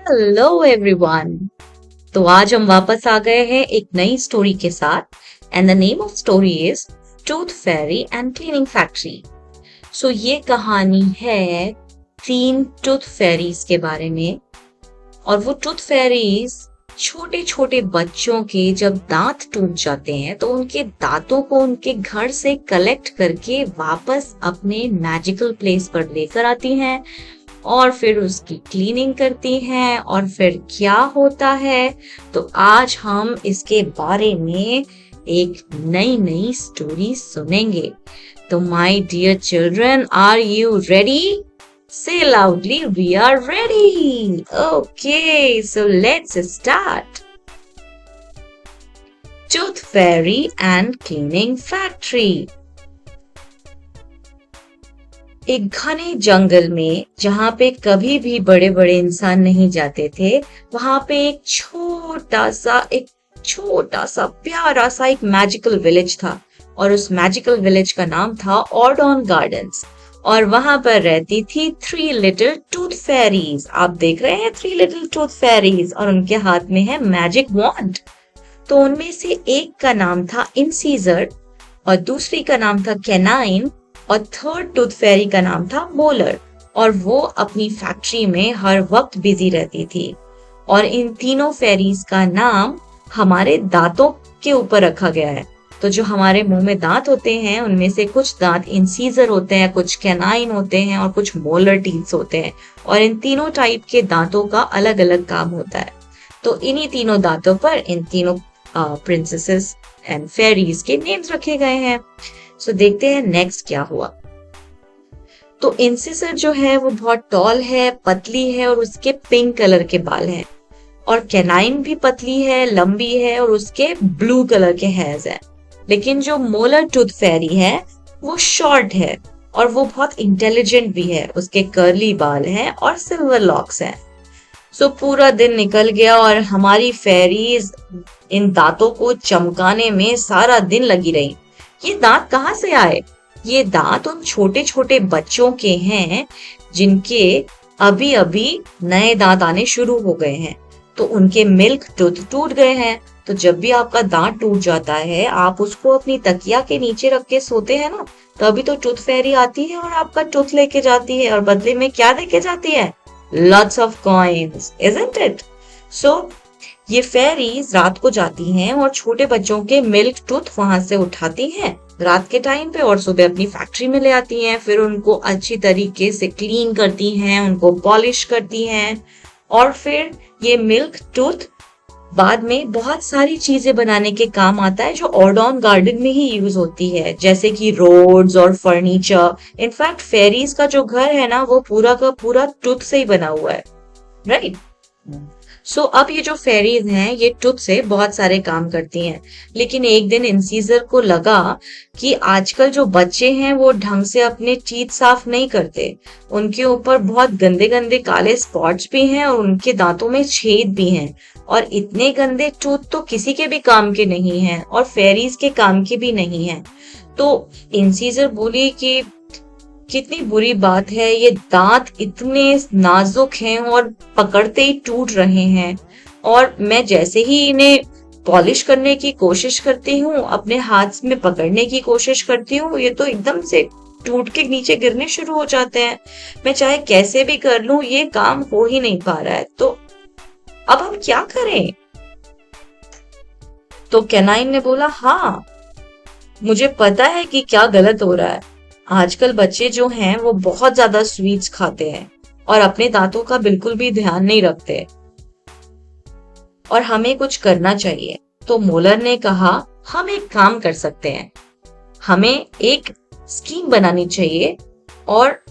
Hello everyone. तो आज हम वापस आ गए हैं एक नई स्टोरी के साथ and the name of story is tooth fairy and cleaning factory. So ये कहानी है 3 टूथ फेरीज के बारे में। और वो टूथ फेरीज छोटे छोटे बच्चों के जब दांत टूट जाते हैं तो उनके दांतों को उनके घर से कलेक्ट करके वापस अपने मैजिकल प्लेस पर लेकर आती हैं और फिर उसकी क्लीनिंग करती हैं। और फिर क्या होता है, तो आज हम इसके बारे में एक नई नई स्टोरी सुनेंगे। तो my dear children, are you ready? Say loudly, we are ready. Okay, so let's start. Tooth Fairy and Cleaning Factory. एक घने जंगल में जहाँ पे कभी भी बड़े बड़े इंसान नहीं जाते थे, वहां पे एक छोटा सा प्यारा सा एक मैजिकल विलेज था। और उस मैजिकल विलेज का नाम था ऑर्डोन गार्डन्स। और वहां पर रहती थी 3 लिटिल टूथ फेरीज। आप देख रहे हैं 3 लिटिल टूथ फेरीज, और उनके हाथ में है मैजिक वॉन्ड। तो उनमें से एक का नाम था इंसीजर, और दूसरी का नाम था कैनाइन, और थर्ड टूथ फेरी का नाम था मोलर। और वो अपनी फैक्ट्री में हर वक्त बिजी रहती थी। और इन तीनों फेरीज का नाम हमारे दांतों के ऊपर रखा गया है। तो जो हमारे मुंह में दांत होते हैं उनमें से कुछ दांत इंसीजर होते हैं, कुछ कैनाइन होते हैं और कुछ मोलर टीथ्स होते हैं। और इन तीनों टाइप के दांतों का अलग अलग काम होता है। तो इन्हीं तीनों दांतों पर इन तीनों प्रिंसेसेस एंड फेरीज के नेम्स रखे गए हैं। सो देखते हैं नेक्स्ट क्या हुआ। तो इंसीजर जो है वो बहुत टॉल है, पतली है और उसके पिंक कलर के बाल हैं। और कैनाइन भी पतली है, लंबी है और उसके ब्लू कलर के हेयर्स हैं। लेकिन जो मोलर टूथ फेरी है वो शॉर्ट है और वो बहुत इंटेलिजेंट भी है। उसके कर्ली बाल हैं और सिल्वर लॉक्स हैं। सो पूरा दिन निकल गया और हमारी फेरीज इन दांतों को चमकाने में सारा दिन लगी रही। ये दांत कहाँ से आए? ये दांत उन छोटे छोटे बच्चों के हैं जिनके अभी अभी नए दांत आने शुरू हो गए हैं। तो उनके मिल्क टूथ टूट गए हैं। तो जब भी आपका दांत टूट जाता है, आप उसको अपनी तकिया के नीचे रख के सोते हैं ना, तभी तो टूथ फेरी आती है और आपका टूथ लेके जाती है। और बदले में क्या देके जाती है? Lots of coins, isn't it? So ये फेरीज रात को जाती हैं और छोटे बच्चों के मिल्क टूथ वहां से उठाती हैं रात के टाइम पे और सुबह अपनी फैक्ट्री में ले आती हैं। फिर उनको अच्छी तरीके से क्लीन करती हैं, उनको पॉलिश करती हैं। और फिर ये मिल्क टूथ बाद में बहुत सारी चीजें बनाने के काम आता है जो ऑर्डोन गार्डन में ही यूज होती है, जैसे कि रोड्स और फर्नीचर। इनफैक्ट फेरीज का जो घर है ना, वो पूरा का पूरा टूथ से ही बना हुआ है, राइट? सो अब ये जो फेरीज हैं ये टूथ से बहुत सारे काम करती हैं। लेकिन एक दिन इंसीजर को लगा कि आजकल जो बच्चे हैं वो ढंग से अपने टीथ साफ नहीं करते। उनके ऊपर बहुत गंदे गंदे काले स्पॉट्स भी हैं और उनके दांतों में छेद भी हैं। और इतने गंदे टूथ तो किसी के भी काम के नहीं हैं और फेरीज के काम के भी नहीं हैं। तो इंसीजर बोली कि कितनी बुरी बात है, ये दांत इतने नाजुक हैं और पकड़ते ही टूट रहे हैं। और मैं जैसे ही इन्हें पॉलिश करने की कोशिश करती हूँ, अपने हाथ में पकड़ने की कोशिश करती हूँ, ये तो एकदम से टूट के नीचे गिरने शुरू हो जाते हैं। मैं चाहे कैसे भी कर लूं, ये काम हो ही नहीं पा रहा है। तो अब हम क्या करें? तो कैनाइन ने बोला, हाँ, मुझे पता है कि क्या गलत हो रहा है। आजकल बच्चे जो हैं वो बहुत ज्यादा स्वीट्स खाते हैं और अपने दांतों का बिल्कुल भी ध्यान नहीं रखते, और हमें कुछ करना चाहिए। तो मोलर ने कहा, हम एक काम कर सकते हैं, हमें एक स्कीम बनानी चाहिए और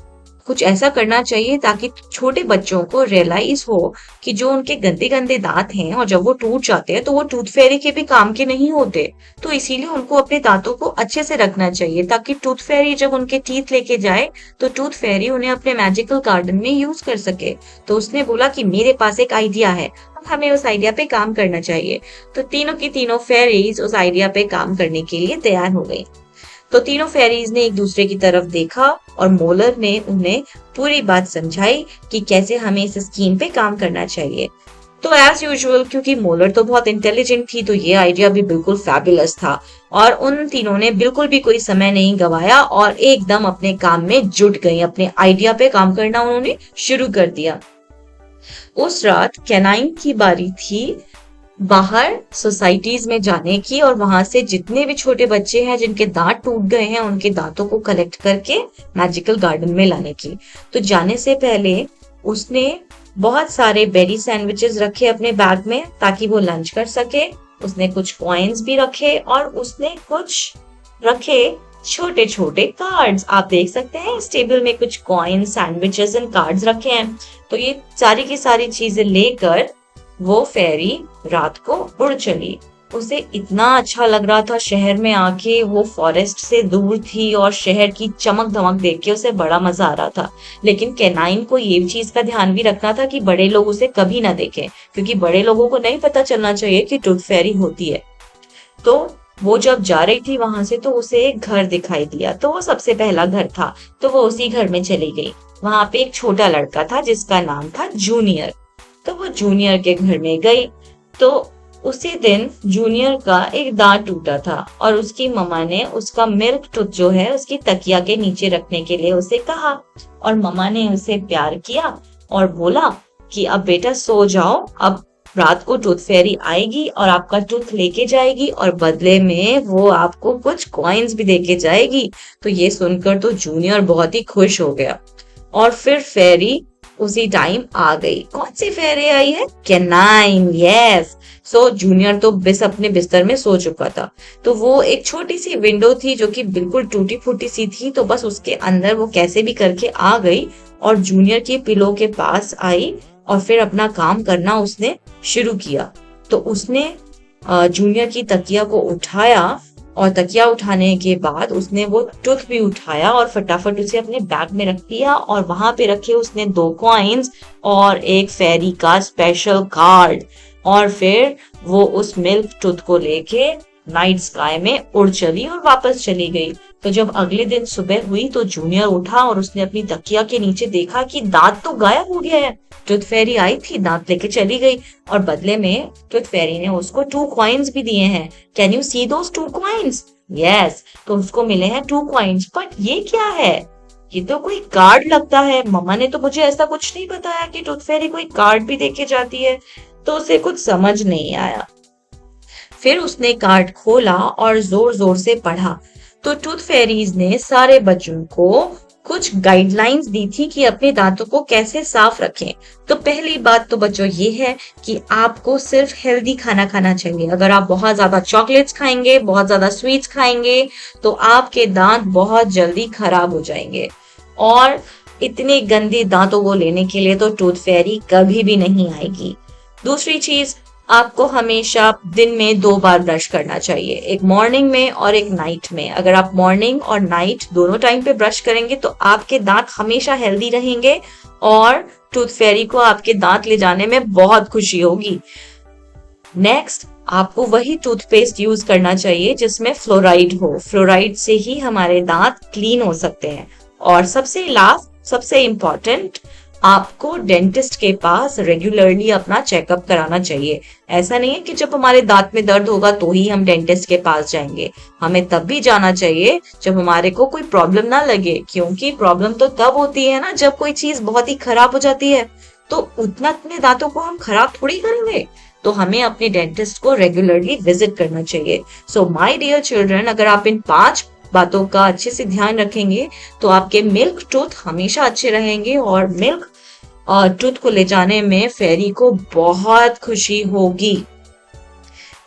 कुछ ऐसा करना चाहिए ताकि छोटे बच्चों को रियलाइज हो कि जो उनके गंदे गंदे दांत हैं और जब वो टूट जाते हैं तो वो टूथ फेरी के भी काम के नहीं होते। तो इसीलिए उनको अपने दांतों को अच्छे से रखना चाहिए ताकि टूथ फेरी जब उनके टीथ लेके जाए तो टूथ फेरी उन्हें अपने मैजिकल गार्डन में यूज कर सके। तो उसने बोला कि मेरे पास एक आइडिया है, हमें उस आइडिया पे काम करना चाहिए। तो तीनों की तीनों फेरीज उस आइडिया पे काम करने के लिए तैयार हो गई। तो तीनों फेरीज ने एक दूसरे की तरफ देखा और मोलर ने उन्हें पूरी बात समझाई कि कैसे हमें इस स्कीम पे काम करना चाहिए। तो एज यूजुअल, क्योंकि मोलर तो बहुत इंटेलिजेंट थी, तो ये आइडिया भी बिल्कुल फैबुलस था और उन तीनों ने बिल्कुल भी कोई समय नहीं गवाया और एकदम अपने काम में जुट गई। अपने आइडिया पे काम करना उन्होंने शुरू कर दिया। उस रात कैनाइन की बारी थी बाहर सोसाइटीज में जाने की और वहां से जितने भी छोटे बच्चे हैं जिनके दांत टूट गए हैं उनके दांतों को कलेक्ट करके मैजिकल गार्डन में लाने की। तो जाने से पहले उसने बहुत सारे बेरी सैंडविचेस रखे अपने बैग में ताकि वो लंच कर सके। उसने कुछ कॉइन्स भी रखे और उसने कुछ रखे छोटे छोटे कार्ड्स। आप देख सकते हैं इस टेबल में कुछ कॉइन, सैंडविचेस एंड कार्ड्स रखे हैं। तो ये सारी की सारी चीजें लेकर वो फेरी रात को उड़ चली। उसे इतना अच्छा लग रहा था शहर में आके, वो फॉरेस्ट से दूर थी और शहर की चमक धमक देख के उसे बड़ा मजा आ रहा था। लेकिन कैनाइन को ये चीज का ध्यान भी रखना था कि बड़े लोग उसे कभी ना देखें, क्योंकि बड़े लोगों को नहीं पता चलना चाहिए कि टूथ फेरी होती है। तो वो जब जा रही थी वहां से तो उसे एक घर दिखाई दिया, तो वो सबसे पहला घर था, तो वो उसी घर में चली गई। वहां पे एक छोटा लड़का था जिसका नाम था जूनियर। तो वो जूनियर के घर में गई। तो उसी दिन जूनियर का एक दांत टूटा था और उसकी मम्मा ने उसका मिल्क टूथ जो है उसकी तकिया के नीचे रखने के लिए उसे कहा और मम्मा ने उसे प्यार किया और बोला कि अब बेटा सो जाओ, अब रात को टूथ फेरी आएगी और आपका टूथ लेके जाएगी और बदले में वो आपको कुछ कॉइन्स भी देके जाएगी। तो ये सुनकर तो जूनियर बहुत ही खुश हो गया और फिर फेरी उसी टाइम आ गई। कौन सी फेरी आई है? Canine, yes. सो जूनियर तो अपने बिस्तर में सो चुका था। तो वो एक छोटी सी विंडो थी जो कि बिल्कुल टूटी फूटी सी थी, तो बस उसके अंदर वो कैसे भी करके आ गई और जूनियर की पिलो के पास आई और फिर अपना काम करना उसने शुरू किया। तो उसने जूनियर की तकिया को उठाया और तकिया उठाने के बाद उसने वो टूथ भी उठाया और फटाफट उसे अपने बैग में रख दिया और वहां पे रखे उसने 2 कॉइन्स और एक फेरी का स्पेशल कार्ड और फिर वो उस मिल्क टूथ को लेके नाइट स्काई में उड़ चली और वापस चली गई। तो जब अगले दिन सुबह हुई तो जूनियर उठा और उसने अपनी तकिया के नीचे देखा कि दांत तो गायब हो गया है। टूथ फेरी आई थी, दांत लेके चली गई और बदले में टूथ फेरी ने उसको 2 कॉइन्स भी दिए हैं। Can you see those 2 coins? Yes, तो उसको मिले हैं 2 कॉइन्स। बट ये क्या है? ये तो कोई कार्ड लगता है। मम्मा ने तो मुझे ऐसा कुछ नहीं बताया कि टूथ फेरी कोई कार्ड भी देके जाती है। तो उसे कुछ समझ नहीं आया। फिर उसने कार्ड खोला और जोर जोर से पढ़ा। तो टूथ फेरीज ने सारे बच्चों को कुछ गाइडलाइंस दी थी कि अपने दांतों को कैसे साफ रखें। तो पहली बात तो बच्चों ये है कि आपको सिर्फ हेल्दी खाना खाना चाहिए। अगर आप बहुत ज्यादा चॉकलेट्स खाएंगे, बहुत ज्यादा स्वीट्स खाएंगे, तो आपके दांत बहुत जल्दी खराब हो जाएंगे और इतने गंदे दांतों को लेने के लिए तो टूथ फेरी कभी भी नहीं आएगी। दूसरी चीज, आपको हमेशा दिन में 2 बार ब्रश करना चाहिए, एक मॉर्निंग में और एक नाइट में। अगर आप मॉर्निंग और नाइट दोनों टाइम पे ब्रश करेंगे तो आपके दांत हमेशा हेल्दी रहेंगे और टूथ फेरी को आपके दांत ले जाने में बहुत खुशी होगी। नेक्स्ट, आपको वही टूथपेस्ट यूज करना चाहिए जिसमें फ्लोराइड हो। फ्लोराइड से ही हमारे दांत क्लीन हो सकते हैं। और सबसे लास्ट, सबसे इम्पोर्टेंट, आपको डेंटिस्ट के पास रेगुलरली अपना चेकअप कराना चाहिए। ऐसा नहीं है कि जब हमारे दांत में दर्द होगा तो ही हम डेंटिस्ट के पास जाएंगे। हमें तब भी जाना चाहिए जब हमारे को कोई प्रॉब्लम ना लगे, क्योंकि प्रॉब्लम तो तब होती है ना जब कोई चीज बहुत ही खराब हो जाती है। तो उतना अपने दांतों को हम खराब थोड़ी करेंगे। तो हमें अपने डेंटिस्ट को रेगुलरली विजिट करना चाहिए। सो माय डियर चिल्ड्रन, अगर आप इन 5 बातों का अच्छे से ध्यान रखेंगे तो आपके मिल्क टूथ हमेशा अच्छे रहेंगे और मिल्क टूथ को ले जाने में फेरी को बहुत खुशी होगी।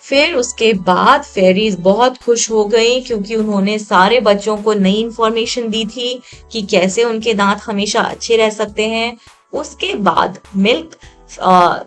फिर उसके बाद फेरीज बहुत खुश हो गई क्योंकि उन्होंने सारे बच्चों को नई इंफॉर्मेशन दी थी कि कैसे उनके दांत हमेशा अच्छे रह सकते हैं। उसके बाद मिल्क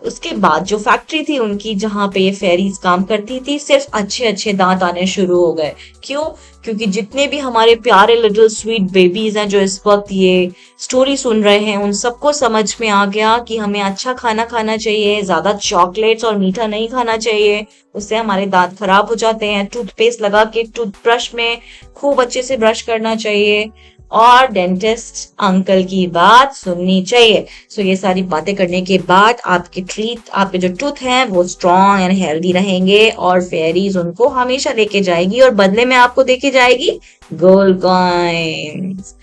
उसके बाद जो फैक्ट्री थी उनकी जहां पे ये फेरीज काम करती थी, सिर्फ अच्छे अच्छे दांत आने शुरू हो गए। क्यों? क्योंकि जितने भी हमारे प्यारे लिटिल स्वीट बेबीज हैं जो इस वक्त ये स्टोरी सुन रहे हैं, उन सबको समझ में आ गया कि हमें अच्छा खाना खाना चाहिए, ज्यादा चॉकलेट्स और मीठा नहीं खाना चाहिए, उससे हमारे दांत खराब हो जाते हैं। टूथपेस्ट लगा के टूथब्रश में खूब अच्छे से ब्रश करना चाहिए और डेंटिस्ट अंकल की बात सुननी चाहिए। सो ये सारी बातें करने के बाद आपके जो टूथ हैं वो स्ट्रॉन्ग एंड हेल्दी रहेंगे और फेरीज उनको हमेशा लेके जाएगी और बदले में आपको देके जाएगी गोल्ड कॉइन्स।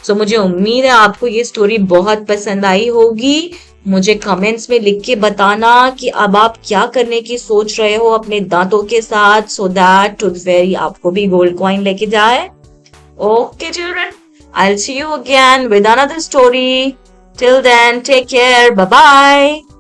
सो मुझे उम्मीद है आपको ये स्टोरी बहुत पसंद आई होगी। मुझे कमेंट्स में लिख के बताना कि अब आप क्या करने की सोच रहे हो अपने दांतों के साथ, सो दैट टूथ फेरी आपको भी गोल्ड कॉइन लेके जाए। Okay, children, I'll see you again with another story. Till then, take care. Bye bye.